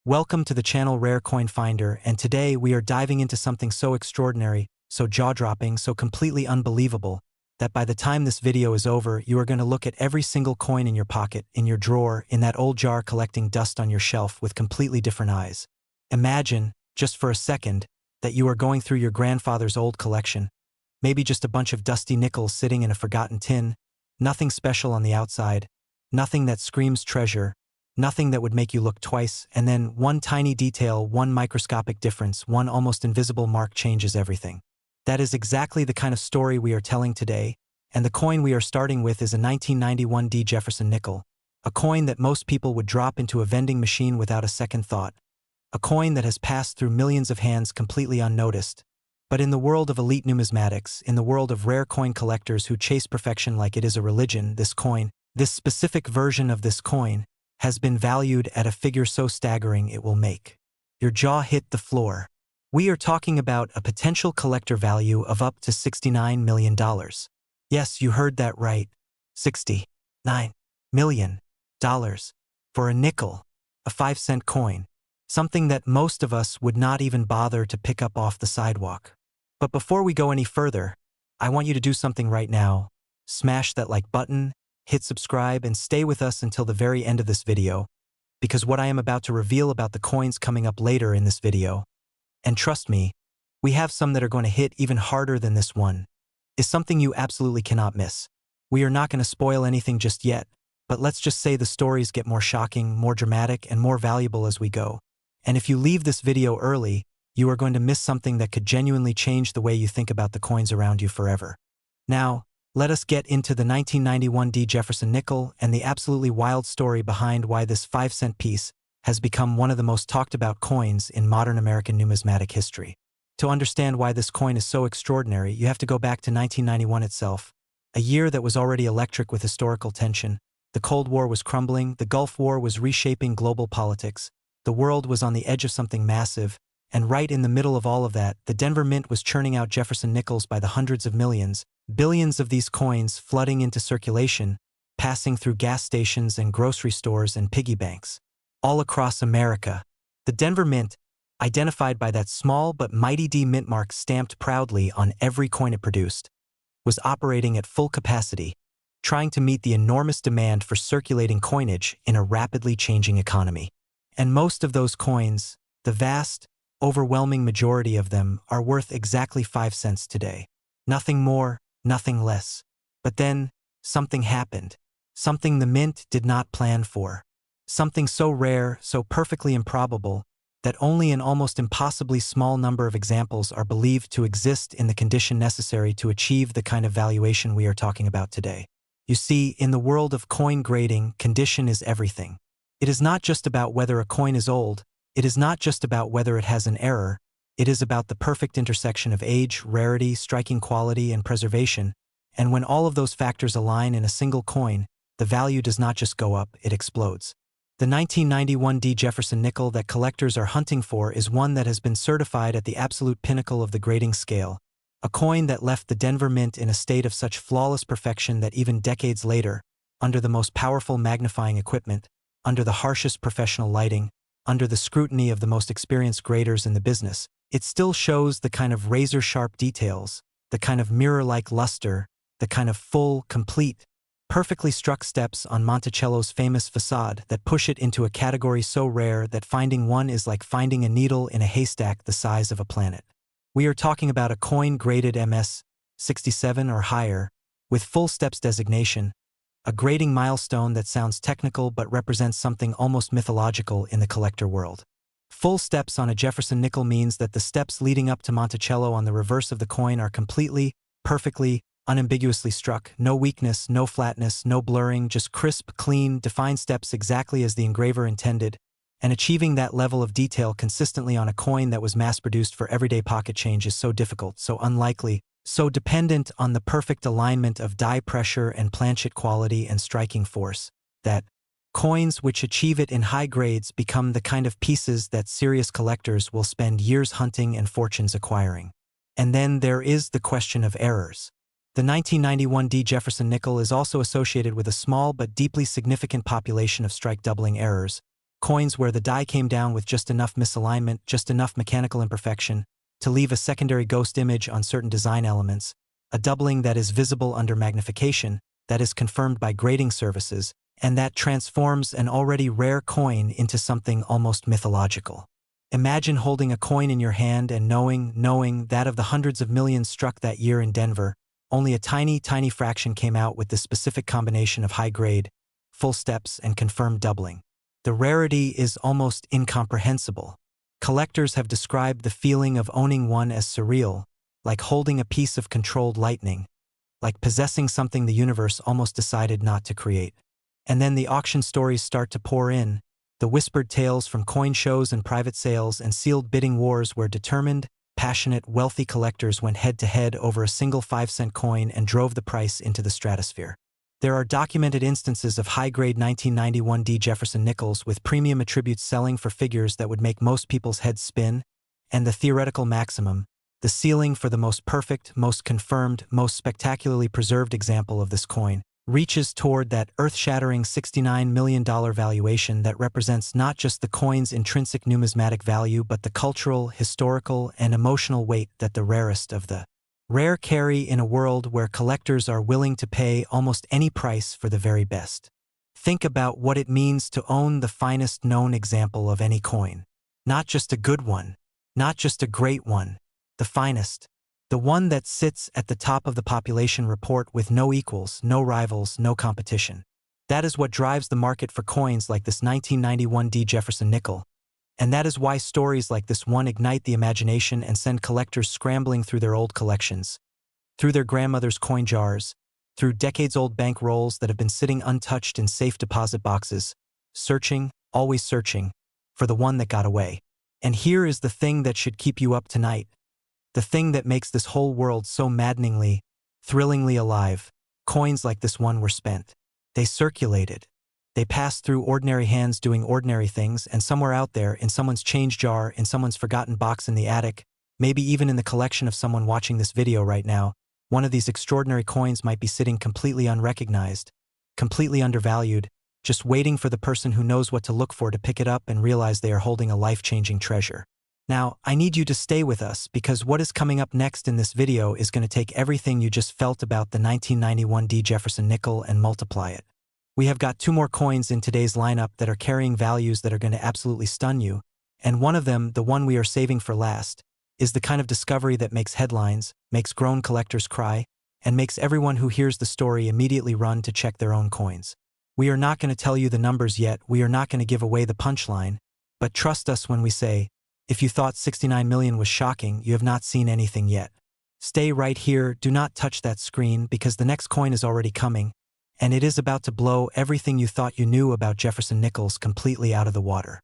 Welcome to the channel Rare Coin Finder, and today we are diving into something so extraordinary, so jaw-dropping, so completely unbelievable, that by the time this video is over, you are going to look at every single coin in your pocket, in your drawer, in that old jar collecting dust on your shelf with completely different eyes. Imagine, just for a second, that you are going through your grandfather's old collection, maybe just a bunch of dusty nickels sitting in a forgotten tin, nothing special on the outside, nothing that screams treasure, nothing that would make you look twice, and then one tiny detail, one microscopic difference, one almost invisible mark changes everything. That is exactly the kind of story we are telling today, and the coin we are starting with is a 1991 D Jefferson Nickel, a coin that most people would drop into a vending machine without a second thought, a coin that has passed through millions of hands completely unnoticed. But in the world of elite numismatics, in the world of rare coin collectors who chase perfection like it is a religion, this coin, this specific version of this coin, has been valued at a figure so staggering it will make your jaw hit the floor. We are talking about a potential collector value of up to $69 million. Yes, you heard that right. $69 million. For a nickel, a 5-cent coin, something that most of us would not even bother to pick up off the sidewalk. But before we go any further, I want you to do something right now. Smash that like button, hit subscribe, and stay with us until the very end of this video, because what I am about to reveal about the coins coming up later in this video, and trust me, we have some that are going to hit even harder than this one, is something you absolutely cannot miss. We are not going to spoil anything just yet, but let's just say the stories get more shocking, more dramatic, and more valuable as we go. And if you leave this video early, you are going to miss something that could genuinely change the way you think about the coins around you forever. Now, let us get into the 1991 D Jefferson Nickel and the absolutely wild story behind why this 5-cent piece has become one of the most talked about coins in modern American numismatic history. To understand why this coin is so extraordinary, you have to go back to 1991 itself, a year that was already electric with historical tension. The Cold War was crumbling, the Gulf War was reshaping global politics, the world was on the edge of something massive, and right in the middle of all of that, the Denver Mint was churning out Jefferson Nickels by the hundreds of millions, billions of these coins flooding into circulation, passing through gas stations and grocery stores and piggy banks. All across America, the Denver Mint, identified by that small but mighty D mint mark stamped proudly on every coin it produced, was operating at full capacity, trying to meet the enormous demand for circulating coinage in a rapidly changing economy. And most of those coins, the vast, overwhelming majority of them, are worth exactly 5 cents today. Nothing more, nothing less. But then, something happened. Something the Mint did not plan for. Something so rare, so perfectly improbable, that only an almost impossibly small number of examples are believed to exist in the condition necessary to achieve the kind of valuation we are talking about today. You see, in the world of coin grading, condition is everything. It is not just about whether a coin is old, it is not just about whether it has an error, it is about the perfect intersection of age, rarity, striking quality, and preservation, and when all of those factors align in a single coin, the value does not just go up, it explodes. The 1991 D Jefferson Nickel that collectors are hunting for is one that has been certified at the absolute pinnacle of the grading scale, a coin that left the Denver Mint in a state of such flawless perfection that even decades later, under the most powerful magnifying equipment, under the harshest professional lighting, under the scrutiny of the most experienced graders in the business, it still shows the kind of razor-sharp details, the kind of mirror-like luster, the kind of full, complete, perfectly struck steps on Monticello's famous facade that push it into a category so rare that finding one is like finding a needle in a haystack the size of a planet. We are talking about a coin graded MS 67 or higher, with full steps designation, a grading milestone that sounds technical but represents something almost mythological in the collector world. Full steps on a Jefferson Nickel means that the steps leading up to Monticello on the reverse of the coin are completely, perfectly, unambiguously struck, no weakness, no flatness, no blurring, just crisp, clean, defined steps exactly as the engraver intended, and achieving that level of detail consistently on a coin that was mass-produced for everyday pocket change is so difficult, so unlikely, so dependent on the perfect alignment of die pressure and planchet quality and striking force, that coins which achieve it in high grades become the kind of pieces that serious collectors will spend years hunting and fortunes acquiring. And then there is the question of errors. The 1991 D Jefferson Nickel is also associated with a small but deeply significant population of strike doubling errors, Coins where the die came down with just enough misalignment, just enough mechanical imperfection, to leave a secondary ghost image on certain design elements, a doubling that is visible under magnification, that is confirmed by grading services, and that transforms an already rare coin into something almost mythological. Imagine holding a coin in your hand and knowing that of the hundreds of millions struck that year in Denver, only a tiny fraction came out with this specific combination of high grade, full steps, and confirmed doubling. The rarity is almost incomprehensible. Collectors have described the feeling of owning one as surreal, like holding a piece of controlled lightning, like possessing something the universe almost decided not to create. And then the auction stories start to pour in, the whispered tales from coin shows and private sales and sealed bidding wars where determined, passionate, wealthy collectors went head-to-head over a single 5-cent coin and drove the price into the stratosphere. There are documented instances of high-grade 1991 D Jefferson Nickels with premium attributes selling for figures that would make most people's heads spin, and the theoretical maximum, the ceiling for the most perfect, most confirmed, most spectacularly preserved example of this coin, reaches toward that earth-shattering $69 million valuation that represents not just the coin's intrinsic numismatic value but the cultural, historical, and emotional weight that the rarest of the rare carry in a world where collectors are willing to pay almost any price for the very best. Think about what it means to own the finest known example of any coin. Not just a good one, not just a great one, the finest. The one that sits at the top of the population report with no equals, no rivals, no competition. That is what drives the market for coins like this 1991 D Jefferson Nickel. And that is why stories like this one ignite the imagination and send collectors scrambling through their old collections, through their grandmother's coin jars, through decades-old bank rolls that have been sitting untouched in safe deposit boxes, searching, always searching, for the one that got away. And here is the thing that should keep you up tonight. The thing that makes this whole world so maddeningly, thrillingly alive. Coins like this one were spent. They circulated. They passed through ordinary hands doing ordinary things, and somewhere out there, in someone's change jar, in someone's forgotten box in the attic, maybe even in the collection of someone watching this video right now, one of these extraordinary coins might be sitting completely unrecognized, completely undervalued, just waiting for the person who knows what to look for to pick it up and realize they are holding a life-changing treasure. Now, I need you to stay with us because what is coming up next in this video is going to take everything you just felt about the 1991 D Jefferson Nickel and multiply it. We have got 2 more coins in today's lineup that are carrying values that are going to absolutely stun you, and one of them, the one we are saving for last, is the kind of discovery that makes headlines, makes grown collectors cry, and makes everyone who hears the story immediately run to check their own coins. We are not going to tell you the numbers yet, we are not going to give away the punchline, but trust us when we say, if you thought 69 million was shocking, you have not seen anything yet. Stay right here, do not touch that screen because the next coin is already coming, and it is about to blow everything you thought you knew about Jefferson Nickels completely out of the water.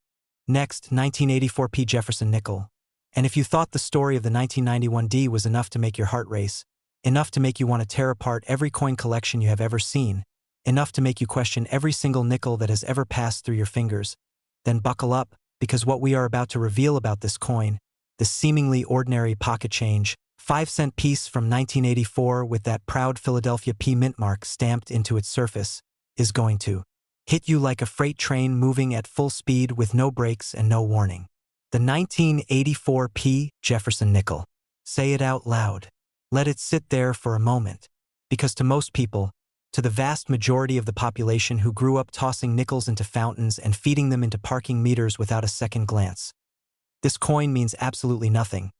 Next, 1984 P Jefferson Nickel. And if you thought the story of the 1991 D was enough to make your heart race, enough to make you want to tear apart every coin collection you have ever seen, enough to make you question every single nickel that has ever passed through your fingers, then buckle up, because what we are about to reveal about this coin, this seemingly ordinary pocket change, 5-cent piece from 1984 with that proud Philadelphia P mint mark stamped into its surface, is going to hit you like a freight train moving at full speed with no brakes and no warning. The 1984 P Jefferson Nickel. Say it out loud. Let it sit there for a moment. Because to most people, to the vast majority of the population who grew up tossing nickels into fountains and feeding them into parking meters without a second glance, this coin means absolutely nothing.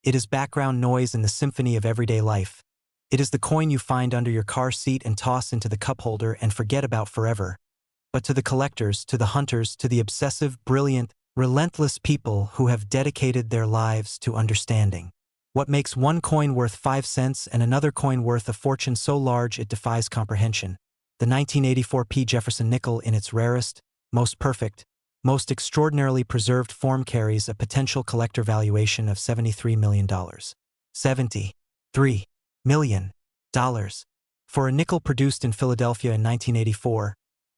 It is background noise in the symphony of everyday life. It is the coin you find under your car seat and toss into the cup holder and forget about forever. But to the collectors, to the hunters, to the obsessive, brilliant, relentless people who have dedicated their lives to understanding what makes one coin worth 5 cents and another coin worth a fortune so large it defies comprehension, the 1984 P Jefferson Nickel in its rarest, most perfect, most extraordinarily preserved form carries a potential collector valuation of $73 million. $73 million. For a nickel produced in Philadelphia in 1984,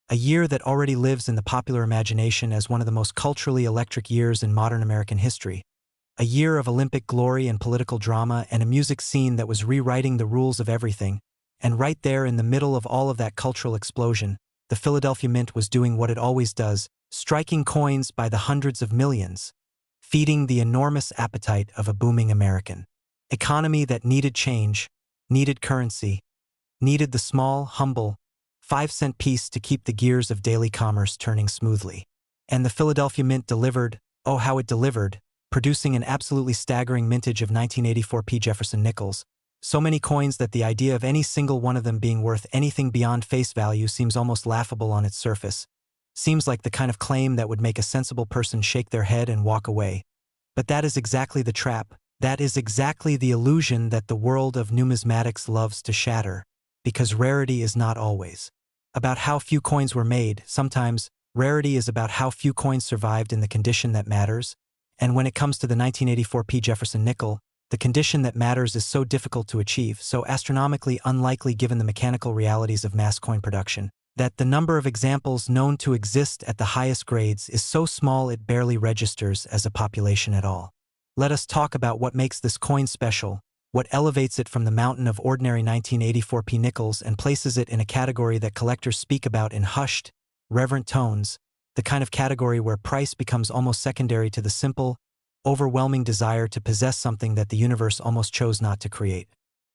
a year that already lives in the popular imagination as one of the most culturally electric years in modern American history. A year of Olympic glory and political drama and a music scene that was rewriting the rules of everything, and right there in the middle of all of that cultural explosion, the Philadelphia Mint was doing what it always does, striking coins by the hundreds of millions, feeding the enormous appetite of a booming American economy that needed change, needed currency, needed the small, humble, 5-cent piece to keep the gears of daily commerce turning smoothly. And the Philadelphia Mint delivered, oh how it delivered, producing an absolutely staggering mintage of 1984 P. Jefferson Nickels, so many coins that the idea of any single one of them being worth anything beyond face value seems almost laughable on its surface. Seems like the kind of claim that would make a sensible person shake their head and walk away. But that is exactly the trap. That is exactly the illusion that the world of numismatics loves to shatter, because rarity is not always about how few coins were made. Sometimes, rarity is about how few coins survived in the condition that matters. And when it comes to the 1984 P. Jefferson Nickel, the condition that matters is so difficult to achieve, so astronomically unlikely given the mechanical realities of mass coin production, that the number of examples known to exist at the highest grades is so small it barely registers as a population at all. Let us talk about what makes this coin special, what elevates it from the mountain of ordinary 1984 P. nickels and places it in a category that collectors speak about in hushed, reverent tones, the kind of category where price becomes almost secondary to the simple, overwhelming desire to possess something that the universe almost chose not to create.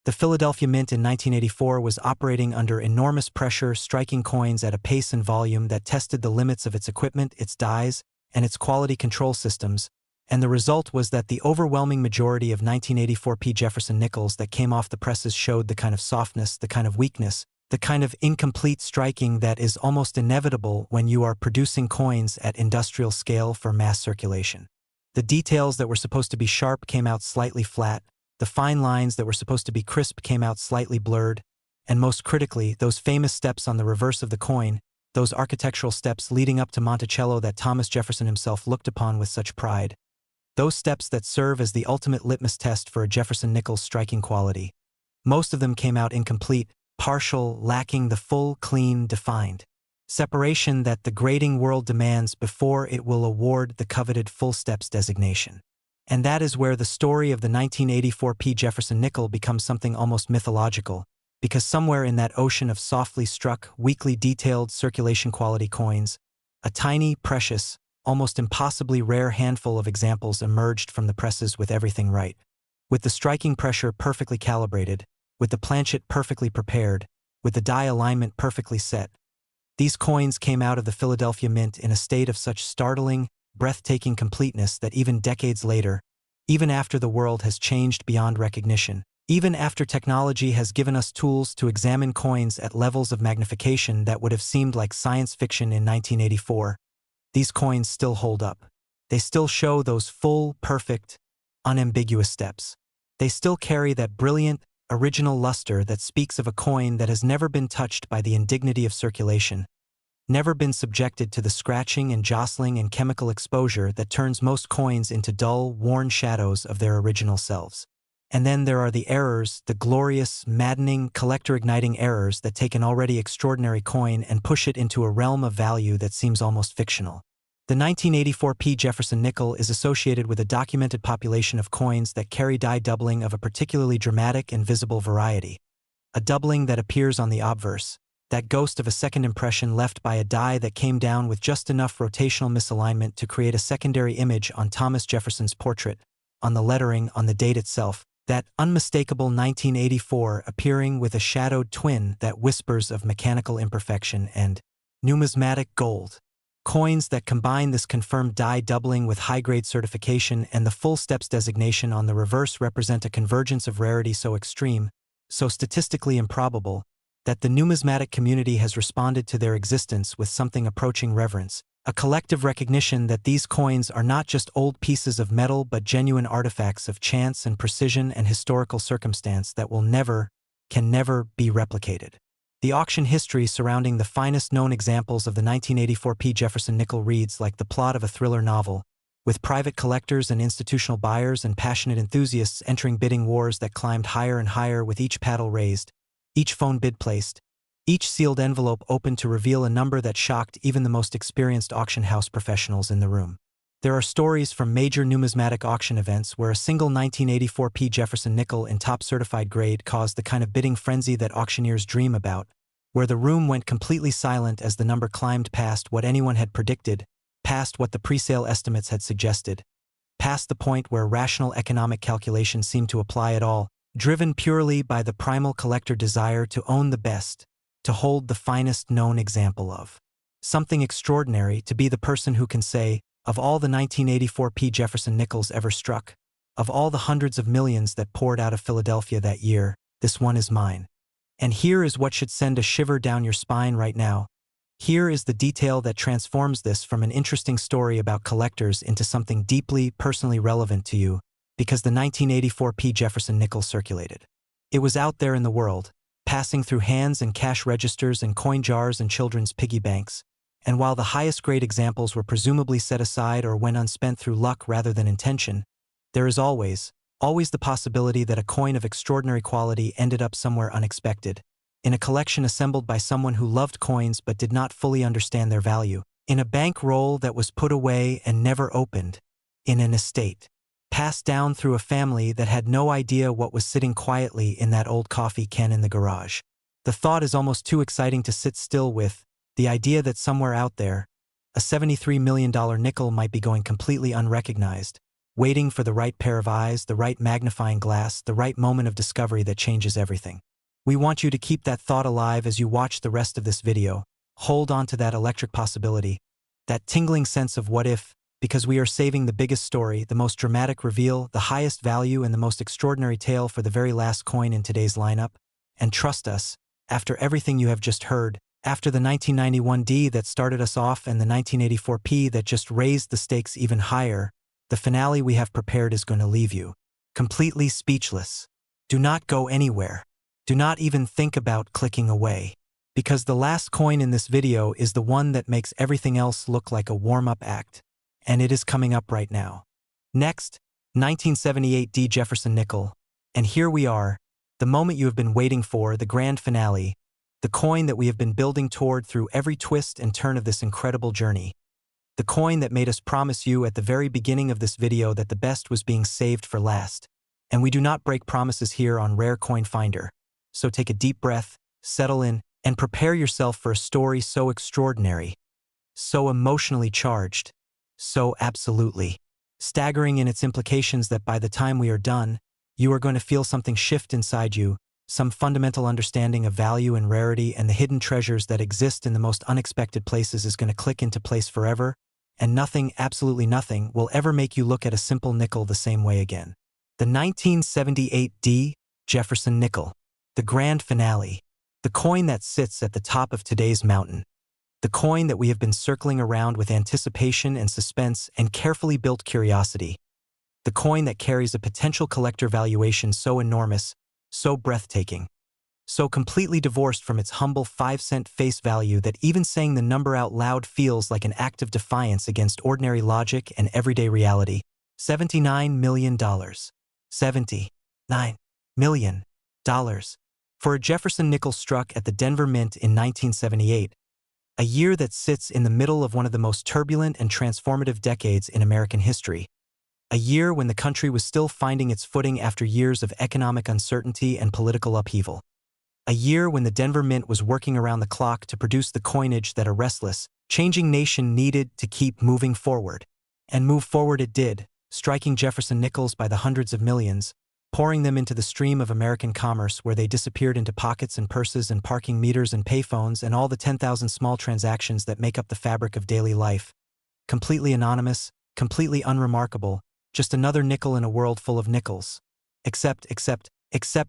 The Philadelphia Mint in 1984 was operating under enormous pressure, striking coins at a pace and volume that tested the limits of its equipment, its dies, and its quality control systems, and the result was that the overwhelming majority of 1984 P. Jefferson Nickels that came off the presses showed the kind of softness, the kind of weakness, the kind of incomplete striking that is almost inevitable when you are producing coins at industrial scale for mass circulation. The details that were supposed to be sharp came out slightly flat, the fine lines that were supposed to be crisp came out slightly blurred, and most critically, those famous steps on the reverse of the coin, those architectural steps leading up to Monticello that Thomas Jefferson himself looked upon with such pride. Those steps that serve as the ultimate litmus test for a Jefferson Nickel's striking quality. Most of them came out incomplete, partial, lacking the full, clean, defined separation that the grading world demands before it will award the coveted full steps designation. And that is where the story of the 1984 P. Jefferson Nickel becomes something almost mythological, because somewhere in that ocean of softly struck, weakly detailed circulation quality coins, a tiny, precious, almost impossibly rare handful of examples emerged from the presses with everything right. With the striking pressure perfectly calibrated, with the planchet perfectly prepared, with the die alignment perfectly set. These coins came out of the Philadelphia Mint in a state of such startling, breathtaking completeness that even decades later, even after the world has changed beyond recognition, even after technology has given us tools to examine coins at levels of magnification that would have seemed like science fiction in 1984, these coins still hold up. They still show those full, perfect, unambiguous steps. They still carry that brilliant, original luster that speaks of a coin that has never been touched by the indignity of circulation, never been subjected to the scratching and jostling and chemical exposure that turns most coins into dull, worn shadows of their original selves. And then there are the errors, the glorious, maddening, collector-igniting errors that take an already extraordinary coin and push it into a realm of value that seems almost fictional. The 1984 P. Jefferson Nickel is associated with a documented population of coins that carry die doubling of a particularly dramatic and visible variety. A doubling that appears on the obverse, that ghost of a second impression left by a die that came down with just enough rotational misalignment to create a secondary image on Thomas Jefferson's portrait, on the lettering, on the date itself, that unmistakable 1984 appearing with a shadowed twin that whispers of mechanical imperfection and numismatic gold. Coins that combine this confirmed die doubling with high-grade certification and the full steps designation on the reverse represent a convergence of rarity so extreme, so statistically improbable, that the numismatic community has responded to their existence with something approaching reverence, a collective recognition that these coins are not just old pieces of metal but genuine artifacts of chance and precision and historical circumstance that can never be replicated. The auction history surrounding the finest known examples of the 1984 P. Jefferson Nickel reads like the plot of a thriller novel, with private collectors and institutional buyers and passionate enthusiasts entering bidding wars that climbed higher and higher with each paddle raised, each phone bid placed, each sealed envelope opened to reveal a number that shocked even the most experienced auction house professionals in the room. There are stories from major numismatic auction events where a single 1984 P. Jefferson Nickel in top certified grade caused the kind of bidding frenzy that auctioneers dream about, where the room went completely silent as the number climbed past what anyone had predicted, past what the presale estimates had suggested, past the point where rational economic calculation seemed to apply at all, driven purely by the primal collector desire to own the best, to hold the finest known example of something extraordinary, to be the person who can say, of all the 1984 P. Jefferson Nickels ever struck, of all the hundreds of millions that poured out of Philadelphia that year, this one is mine. And here is what should send a shiver down your spine right now. Here is the detail that transforms this from an interesting story about collectors into something deeply, personally relevant to you, because the 1984 P. Jefferson Nickel circulated. It was out there in the world, passing through hands and cash registers and coin jars and children's piggy banks, and while the highest grade examples were presumably set aside or went unspent through luck rather than intention, there is always the possibility that a coin of extraordinary quality ended up somewhere unexpected, in a collection assembled by someone who loved coins but did not fully understand their value, in a bank roll that was put away and never opened, in an estate passed down through a family that had no idea what was sitting quietly in that old coffee can in the garage. The thought is almost too exciting to sit still with, the idea that somewhere out there, a $73 million nickel might be going completely unrecognized, waiting for the right pair of eyes, the right magnifying glass, the right moment of discovery that changes everything. We want you to keep that thought alive as you watch the rest of this video. Hold on to that electric possibility, that tingling sense of what if, because we are saving the biggest story, the most dramatic reveal, the highest value, and the most extraordinary tale for the very last coin in today's lineup. And trust us, after everything you have just heard, after the 1991 D that started us off and the 1984 P that just raised the stakes even higher, the finale we have prepared is going to leave you completely speechless. Do not go anywhere. Do not even think about clicking away, because the last coin in this video is the one that makes everything else look like a warm-up act, and it is coming up right now. Next, 1978 D Jefferson Nickel, and here we are, the moment you have been waiting for, the grand finale, the coin that we have been building toward through every twist and turn of this incredible journey. The coin that made us promise you at the very beginning of this video that the best was being saved for last. And we do not break promises here on Rare Coin Finder. So take a deep breath, settle in, and prepare yourself for a story so extraordinary, so emotionally charged, so absolutely staggering in its implications that by the time we are done, you are going to feel something shift inside you, some fundamental understanding of value and rarity and the hidden treasures that exist in the most unexpected places is going to click into place forever, and nothing, absolutely nothing, will ever make you look at a simple nickel the same way again. The 1978 D Jefferson Nickel, the grand finale, the coin that sits at the top of today's mountain, the coin that we have been circling around with anticipation and suspense and carefully built curiosity, the coin that carries a potential collector valuation so enormous, so breathtaking, so completely divorced from its humble 5-cent face value that even saying the number out loud feels like an act of defiance against ordinary logic and everyday reality. $79 million. $79 million. For a Jefferson Nickel struck at the Denver Mint in 1978, a year that sits in the middle of one of the most turbulent and transformative decades in American history. A year when the country was still finding its footing after years of economic uncertainty and political upheaval. A year when the Denver Mint was working around the clock to produce the coinage that a restless, changing nation needed to keep moving forward. And move forward it did, striking Jefferson Nickels by the hundreds of millions, pouring them into the stream of American commerce where they disappeared into pockets and purses and parking meters and payphones and all the 10,000 small transactions that make up the fabric of daily life. Completely anonymous, completely unremarkable, just another nickel in a world full of nickels. Except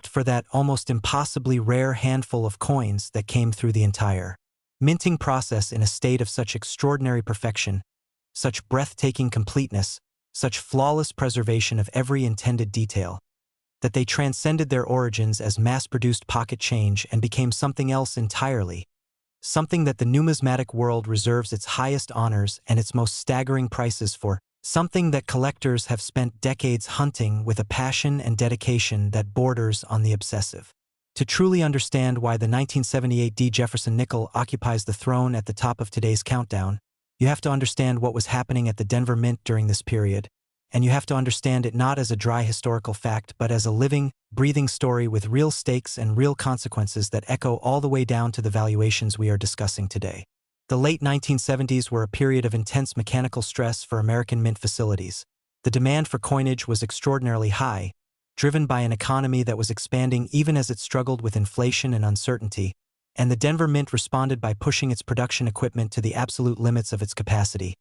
for that almost impossibly rare handful of coins that came through the entire minting process in a state of such extraordinary perfection, such breathtaking completeness, such flawless preservation of every intended detail, that they transcended their origins as mass-produced pocket change and became something else entirely, something that the numismatic world reserves its highest honors and its most staggering prices for, something that collectors have spent decades hunting with a passion and dedication that borders on the obsessive. To truly understand why the 1978 D Jefferson Nickel occupies the throne at the top of today's countdown, you have to understand what was happening at the Denver Mint during this period, and you have to understand it not as a dry historical fact but as a living, breathing story with real stakes and real consequences that echo all the way down to the valuations we are discussing today. The late 1970s were a period of intense mechanical stress for American mint facilities. The demand for coinage was extraordinarily high, driven by an economy that was expanding even as it struggled with inflation and uncertainty, and the Denver Mint responded by pushing its production equipment to the absolute limits of its capacity,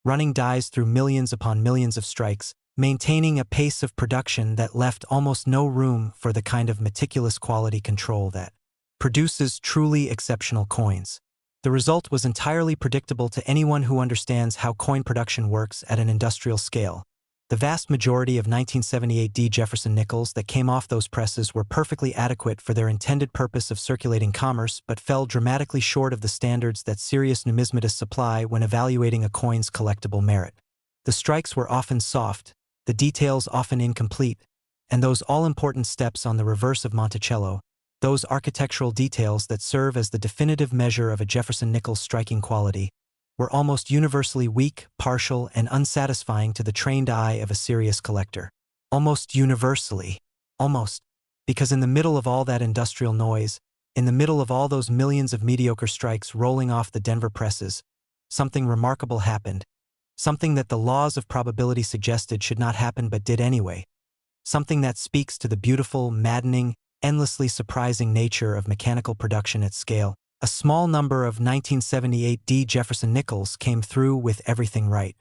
running dies through millions upon millions of strikes, maintaining a pace of production that left almost no room for the kind of meticulous quality control that produces truly exceptional coins. The result was entirely predictable to anyone who understands how coin production works at an industrial scale. The vast majority of 1978 D Jefferson Nickels that came off those presses were perfectly adequate for their intended purpose of circulating commerce but fell dramatically short of the standards that serious numismatists apply when evaluating a coin's collectible merit. The strikes were often soft, the details often incomplete, and those all-important steps on the reverse of Monticello, those architectural details that serve as the definitive measure of a Jefferson Nickels striking quality, were almost universally weak, partial, and unsatisfying to the trained eye of a serious collector. Almost universally. Almost. Because in the middle of all that industrial noise, in the middle of all those millions of mediocre strikes rolling off the Denver presses, something remarkable happened. Something that the laws of probability suggested should not happen but did anyway. Something that speaks to the beautiful, maddening, endlessly surprising nature of mechanical production at scale. A small number of 1978 D Jefferson Nickels came through with everything right.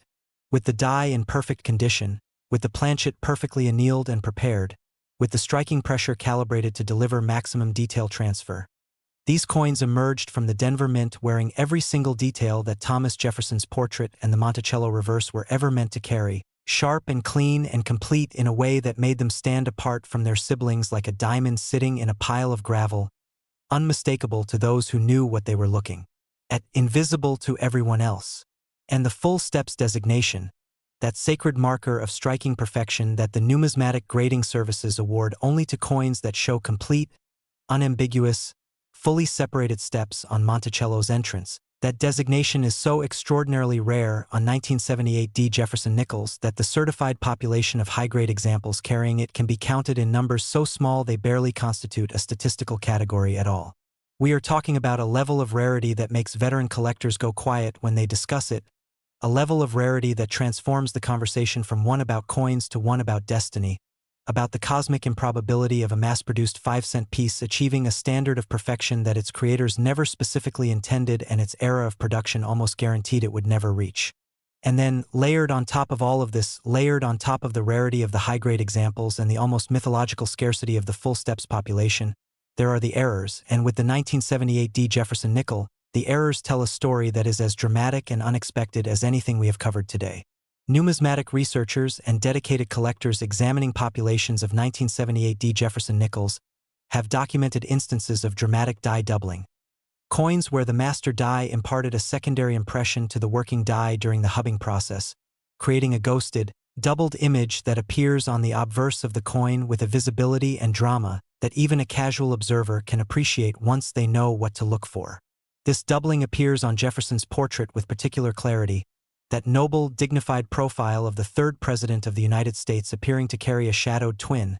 With the die in perfect condition, with the planchet perfectly annealed and prepared, with the striking pressure calibrated to deliver maximum detail transfer. These coins emerged from the Denver Mint wearing every single detail that Thomas Jefferson's portrait and the Monticello reverse were ever meant to carry, sharp and clean and complete in a way that made them stand apart from their siblings like a diamond sitting in a pile of gravel, unmistakable to those who knew what they were looking at, invisible to everyone else. And the full steps designation, that sacred marker of striking perfection that the numismatic grading services award only to coins that show complete, unambiguous, fully separated steps on Monticello's entrance. That designation is so extraordinarily rare on 1978 D Jefferson Nickels that the certified population of high-grade examples carrying it can be counted in numbers so small they barely constitute a statistical category at all. We are talking about a level of rarity that makes veteran collectors go quiet when they discuss it, a level of rarity that transforms the conversation from one about coins to one about destiny, about the cosmic improbability of a mass-produced 5-cent piece achieving a standard of perfection that its creators never specifically intended and its era of production almost guaranteed it would never reach. And then, layered on top of all of this, layered on top of the rarity of the high-grade examples and the almost mythological scarcity of the full steps population, there are the errors, and with the 1978 D Jefferson Nickel, the errors tell a story that is as dramatic and unexpected as anything we have covered today. Numismatic researchers and dedicated collectors examining populations of 1978 D Jefferson Nickels have documented instances of dramatic die doubling. Coins where the master die imparted a secondary impression to the working die during the hubbing process, creating a ghosted, doubled image that appears on the obverse of the coin with a visibility and drama that even a casual observer can appreciate once they know what to look for. This doubling appears on Jefferson's portrait with particular clarity, that noble, dignified profile of the third president of the United States appearing to carry a shadowed twin,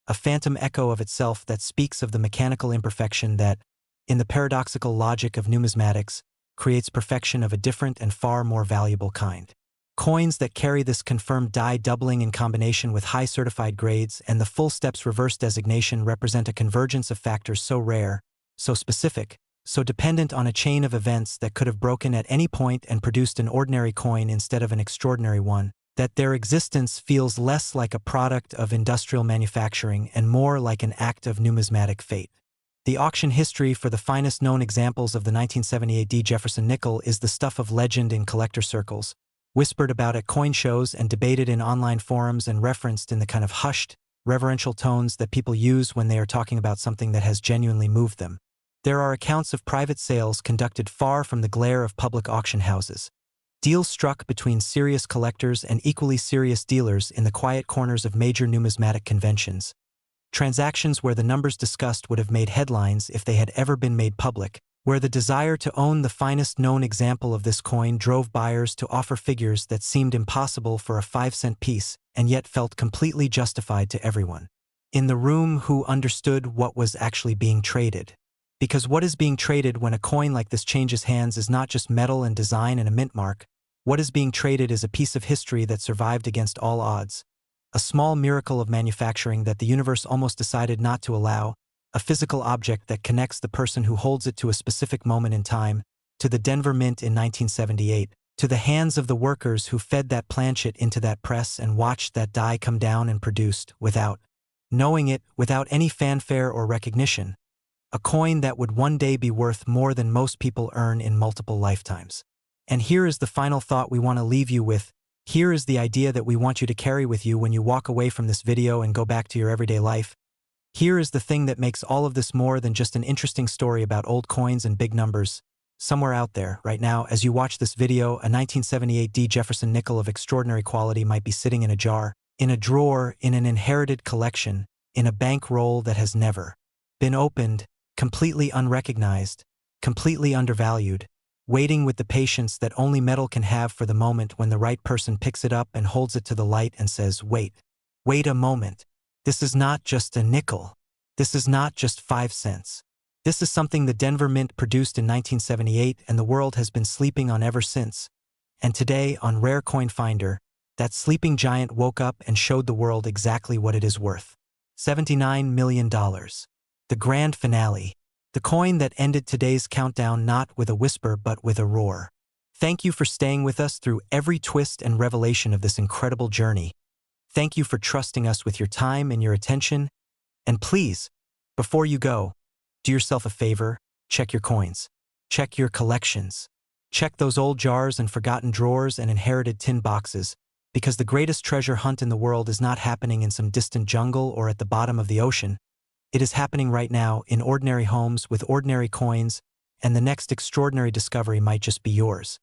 a phantom echo of itself that speaks of the mechanical imperfection that, in the paradoxical logic of numismatics, creates perfection of a different and far more valuable kind. Coins that carry this confirmed die doubling in combination with high certified grades and the full steps reverse designation represent a convergence of factors so rare, so specific, so dependent on a chain of events that could have broken at any point and produced an ordinary coin instead of an extraordinary one, that their existence feels less like a product of industrial manufacturing and more like an act of numismatic fate. The auction history for the finest known examples of the 1978 D Jefferson Nickel is the stuff of legend in collector circles, whispered about at coin shows and debated in online forums and referenced in the kind of hushed, reverential tones that people use when they are talking about something that has genuinely moved them. There are accounts of private sales conducted far from the glare of public auction houses. Deals struck between serious collectors and equally serious dealers in the quiet corners of major numismatic conventions. Transactions where the numbers discussed would have made headlines if they had ever been made public, where the desire to own the finest known example of this coin drove buyers to offer figures that seemed impossible for a 5-cent piece and yet felt completely justified to everyone in the room who understood what was actually being traded. Because what is being traded when a coin like this changes hands is not just metal and design and a mint mark. What is being traded is a piece of history that survived against all odds. A small miracle of manufacturing that the universe almost decided not to allow, a physical object that connects the person who holds it to a specific moment in time, to the Denver Mint in 1978, to the hands of the workers who fed that planchet into that press and watched that die come down and produced, without knowing it, without any fanfare or recognition, a coin that would one day be worth more than most people earn in multiple lifetimes. And here is the final thought we want to leave you with. Here is the idea that we want you to carry with you when you walk away from this video and go back to your everyday life. Here is the thing that makes all of this more than just an interesting story about old coins and big numbers. Somewhere out there, right now, as you watch this video, a 1978 D Jefferson Nickel of extraordinary quality might be sitting in a jar, in a drawer, in an inherited collection, in a bankroll that has never been opened, completely unrecognized, completely undervalued, waiting with the patience that only metal can have for the moment when the right person picks it up and holds it to the light and says, wait a moment. This is not just a nickel. This is not just 5 cents. This is something the Denver Mint produced in 1978 and the world has been sleeping on ever since. And today, on Rare Coin Finder, that sleeping giant woke up and showed the world exactly what it is worth. $79 million. The grand finale. The coin that ended today's countdown not with a whisper but with a roar. Thank you for staying with us through every twist and revelation of this incredible journey. Thank you for trusting us with your time and your attention. And please, before you go, do yourself a favor, check your coins. Check your collections. Check those old jars and forgotten drawers and inherited tin boxes, because the greatest treasure hunt in the world is not happening in some distant jungle or at the bottom of the ocean. It is happening right now in ordinary homes with ordinary coins, and the next extraordinary discovery might just be yours.